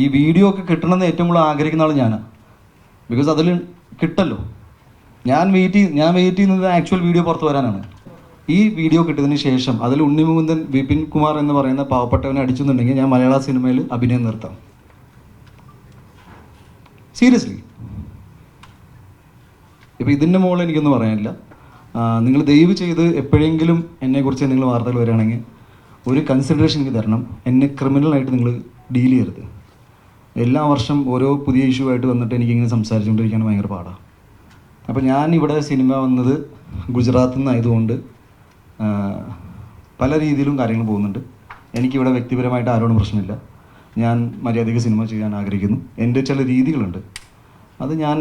ഈ വീഡിയോ ഒക്കെ കിട്ടണമെന്ന് ഏറ്റവും കൂടുതൽ ആഗ്രഹിക്കുന്ന ആൾ ഞാനാണ്. ബിക്കോസ് അതിൽ കിട്ടല്ലോ. ഞാൻ വെയിറ്റ് ചെയ്യുന്നത് ആക്ച്വൽ വീഡിയോ പുറത്ത് വരാനാണ്. ഈ വീഡിയോ കിട്ടിയതിന് ശേഷം അതിൽ ഉണ്ണിമുകുന്ദൻ വിപിൻ കുമാർ എന്ന് പറയുന്ന പാവപ്പെട്ടവനെ അടിച്ചെന്നുണ്ടെങ്കിൽ ഞാൻ മലയാള സിനിമയിൽ അഭിനയം നിർത്താം. സീരിയസ്ലി. ഇപ്പോൾ ഇതിൻ്റെ മുകളിൽ എനിക്കൊന്നും പറയാനില്ല. നിങ്ങൾ ദയവ് ചെയ്ത് എപ്പോഴെങ്കിലും എന്നെക്കുറിച്ച് നിങ്ങൾ വാർത്തകൾ വരികയാണെങ്കിൽ ഒരു കൺസിഡറേഷൻ എനിക്ക് തരണം. എന്നെ ക്രിമിനലായിട്ട് നിങ്ങൾ ഡീൽ ചെയ്യരുത്. എല്ലാ വർഷം ഓരോ പുതിയ ഇഷ്യൂ ആയിട്ട് വന്നിട്ട് എനിക്കിങ്ങനെ സംസാരിച്ചുകൊണ്ടിരിക്കാൻ ഭയങ്കര പാടാണ്. അപ്പോൾ ഞാൻ ഇവിടെ സിനിമ വന്നത് ഗുജറാത്തിൽ നിന്നായതുകൊണ്ട് പല രീതിയിലും കാര്യങ്ങൾ പോകുന്നുണ്ട്. എനിക്കിവിടെ വ്യക്തിപരമായിട്ട് ആരോടും പ്രശ്നമില്ല. ഞാൻ മര്യാദയ്ക്ക് സിനിമ ചെയ്യാൻ ആഗ്രഹിക്കുന്നു. എൻ്റെ ചില രീതികളുണ്ട്. അത് ഞാൻ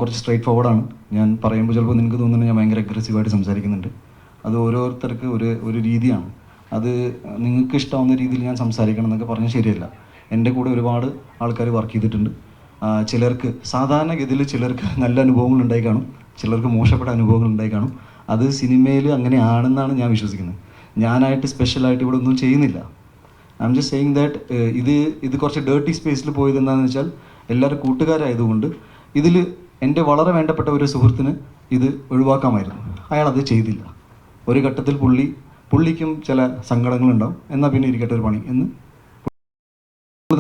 കുറച്ച് സ്ട്രൈറ്റ് ഫോർവേഡാണ്. ഞാൻ പറയുമ്പോൾ ചിലപ്പോൾ നിങ്ങൾക്ക് തോന്നുന്നത് ഞാൻ ഭയങ്കര അഗ്രസീവായിട്ട് സംസാരിക്കുന്നുണ്ട്. അത് ഓരോരുത്തർക്ക് ഒരു രീതിയാണ്. അത് നിങ്ങൾക്ക് ഇഷ്ടമാവുന്ന രീതിയിൽ ഞാൻ സംസാരിക്കണം എന്നൊക്കെ പറഞ്ഞാൽ ശരിയല്ല. എൻ്റെ കൂടെ ഒരുപാട് ആൾക്കാർ വർക്ക് ചെയ്തിട്ടുണ്ട്. ചിലർക്ക് സാധാരണഗതിയിൽ ചിലർക്ക് നല്ല അനുഭവങ്ങൾ ഉണ്ടായി കാണും, ചിലർക്ക് മോശപ്പെട്ട അനുഭവങ്ങൾ ഉണ്ടായി കാണും. അത് സിനിമയിൽ അങ്ങനെയാണെന്നാണ് ഞാൻ വിശ്വസിക്കുന്നത്. ഞാനായിട്ട് സ്പെഷ്യലായിട്ട് ഇവിടെ ഒന്നും ചെയ്യുന്നില്ല. I am just saying that ഇത് കുറച്ച് ഡേർട്ടി സ്പേസിൽ പോയത് എന്താണെന്ന് വെച്ചാൽ എല്ലാവരും കൂട്ടുകാരായതുകൊണ്ട് ഇതിൽ എൻ്റെ വളരെ വേണ്ടപ്പെട്ട ഒരു സുഹൃത്തിന് ഇത് ഒഴിവാക്കാമായിരുന്നു. അയാൾ അത് ചെയ്തില്ല. ഒരു ഘട്ടത്തിൽ പുള്ളിക്കും ചില സങ്കടങ്ങളുണ്ടാവും. എന്നാൽ പിന്നെ ഇരിക്കട്ടെ ഒരു പണി എന്ന്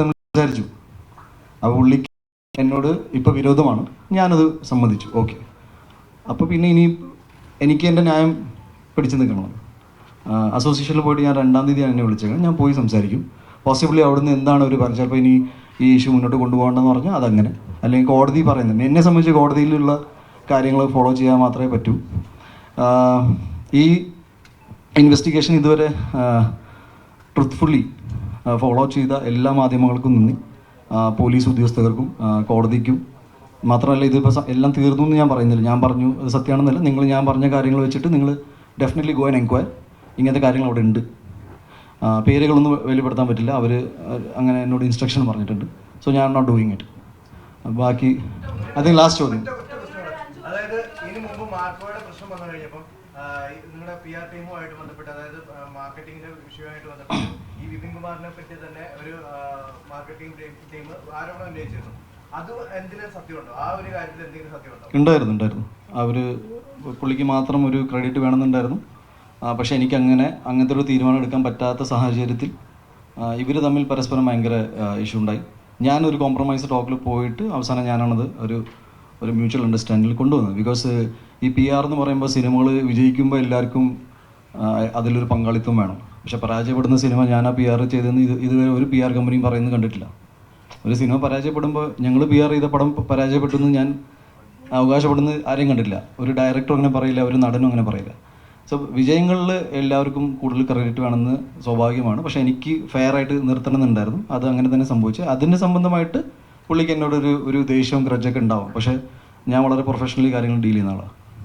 സംസാരിച്ചു. അപ്പോൾ പുള്ളിക്ക് എന്നോട് ഇപ്പോൾ വിരോധമാണ്. ഞാനത് സമ്മതിച്ചു. ഓക്കെ. അപ്പോൾ പിന്നെ ഇനി എനിക്ക് എൻ്റെ ന്യായം പിടിച്ചു നിൽക്കണം. അസോസിയേഷനിൽ പോയിട്ട് ഞാൻ 2-ാം തീയതി എന്നെ വിളിച്ചേക്കണം. ഞാൻ പോയി സംസാരിക്കും. പോസിബിളി അവിടുന്ന് എന്താണ് ഒരു പറഞ്ഞത്, ചിലപ്പോൾ ഇനി ഈ ഇഷ്യൂ മുന്നോട്ട് കൊണ്ടുപോകണമെന്ന് പറഞ്ഞാൽ അതങ്ങനെ, അല്ലെങ്കിൽ കോടതി പറയുന്നുണ്ട്. എന്നെ സംബന്ധിച്ച് കോടതിയിലുള്ള കാര്യങ്ങൾ ഫോളോ ചെയ്യാൻ മാത്രമേ പറ്റൂ. ഈ ഇൻവെസ്റ്റിഗേഷൻ ഇതുവരെ ട്രുത്ത്ഫുള്ളി ഫോളോ ചെയ്ത എല്ലാ മാധ്യമങ്ങൾക്കും നന്ദി. പോലീസ് ഉദ്യോഗസ്ഥർക്കും കോടതിക്കും. മാത്രമല്ല, ഇതിപ്പോൾ എല്ലാം തീർന്നു എന്ന് ഞാൻ പറയുന്നില്ല. ഞാൻ പറഞ്ഞു അത് സത്യമാണെന്നല്ല. ഞാൻ പറഞ്ഞ കാര്യങ്ങൾ വെച്ചിട്ട് നിങ്ങൾ ഡെഫിനറ്റ്ലി ഗോ ആൻഡ് എൻക്വയർ. ഇങ്ങനത്തെ കാര്യങ്ങൾ അവിടെ ഉണ്ട്. പേരുകളൊന്നും വെളിപ്പെടുത്താൻ പറ്റില്ല. അവർ അങ്ങനെ എന്നോട് ഇൻസ്ട്രക്ഷൻ പറഞ്ഞിട്ടുണ്ട്. സോ ഞാൻ നോട്ട് ഡൂയിങ് ഇറ്റ്. ബാക്കി അതിന് ലാസ്റ്റ് ചോദ്യം. അതായത് ഇതിനു മുമ്പ് മാർക്കോയുടെ പ്രശ്നം വന്നു കഴിഞ്ഞപ്പോൾ നിങ്ങളുടെ PR ടീമുമായിട്ട് ബന്ധപ്പെട്ട്, അതായത് മാർക്കറ്റിംഗിന്റെ വിഷയമായിട്ട് ബന്ധപ്പെട്ട് ഈ വിപിൻ കുമാറിനെ പറ്റി തന്നെ ഒരു മാർക്കറ്റിംഗ് ടീം ആരോപണം ഉന്നയിച്ചിരുന്നു. അത് എന്തിനും സത്യമുണ്ടോ? ആ ഒരു കാര്യത്തിൽ എന്തെങ്കിലും സത്യമുണ്ടോ? ഉണ്ടായിരുന്നു. അവർ പുള്ളിക്ക് മാത്രം ഒരു ക്രെഡിറ്റ് വേണമെന്നുണ്ടായിരുന്നു. പക്ഷേ എനിക്ക് അങ്ങനത്തെ ഒരു തീരുമാനം എടുക്കാൻ പറ്റാത്ത സാഹചര്യത്തിൽ ഇവർ തമ്മിൽ പരസ്പരം ഭയങ്കര ഇഷ്യൂ ഉണ്ടായി. ഞാനൊരു കോംപ്രമൈസ് ടോക്കിൽ പോയിട്ട് അവസാനം ഞാനാണത് ഒരു മ്യൂച്വൽ അണ്ടർസ്റ്റാൻഡിങ്ങിൽ കൊണ്ടുവന്നത്. ബിക്കോസ് ഈ PR എന്ന് പറയുമ്പോൾ സിനിമകൾ വിജയിക്കുമ്പോൾ എല്ലാവർക്കും അതിലൊരു പങ്കാളിത്തം വേണം. പക്ഷെ പരാജയപ്പെടുന്ന സിനിമ ഞാൻ ആ PR ചെയ്തതെന്ന് ഇതുവരെ ഒരു PR കമ്പനിയും പറയുന്നത് കണ്ടിട്ടില്ല. ഒരു സിനിമ പരാജയപ്പെടുമ്പോൾ ഞങ്ങൾ PR ചെയ്ത പടം പരാജയപ്പെട്ടെന്ന് ഞാൻ അവകാശപ്പെടുന്നത് ആരെയും കണ്ടിട്ടില്ല. ഒരു ഡയറക്ടറും അങ്ങനെ പറയില്ല, ഒരു നടനും അങ്ങനെ പറയില്ല. സോ വിജയങ്ങളിൽ എല്ലാവർക്കും കൂടുതൽ ക്രെഡിറ്റ് വേണമെന്ന് സ്വാഭാവികമാണ്. പക്ഷേ എനിക്ക് ഫെയർ ആയിട്ട് നിർത്തണമെന്നുണ്ടായിരുന്നു. അത് അങ്ങനെ തന്നെ സംഭവിച്ചു. അതിൻ്റെ സംബന്ധമായിട്ട് പുള്ളിക്ക് എന്നോടൊരു ദേഷ്യവും ഗ്രഡ്ജൊക്കെ ഉണ്ടാവും. പക്ഷേ ഞാൻ വളരെ പ്രൊഫഷണലി കാര്യങ്ങൾ ഡീൽ ചെയ്യുന്ന ആളാണ്.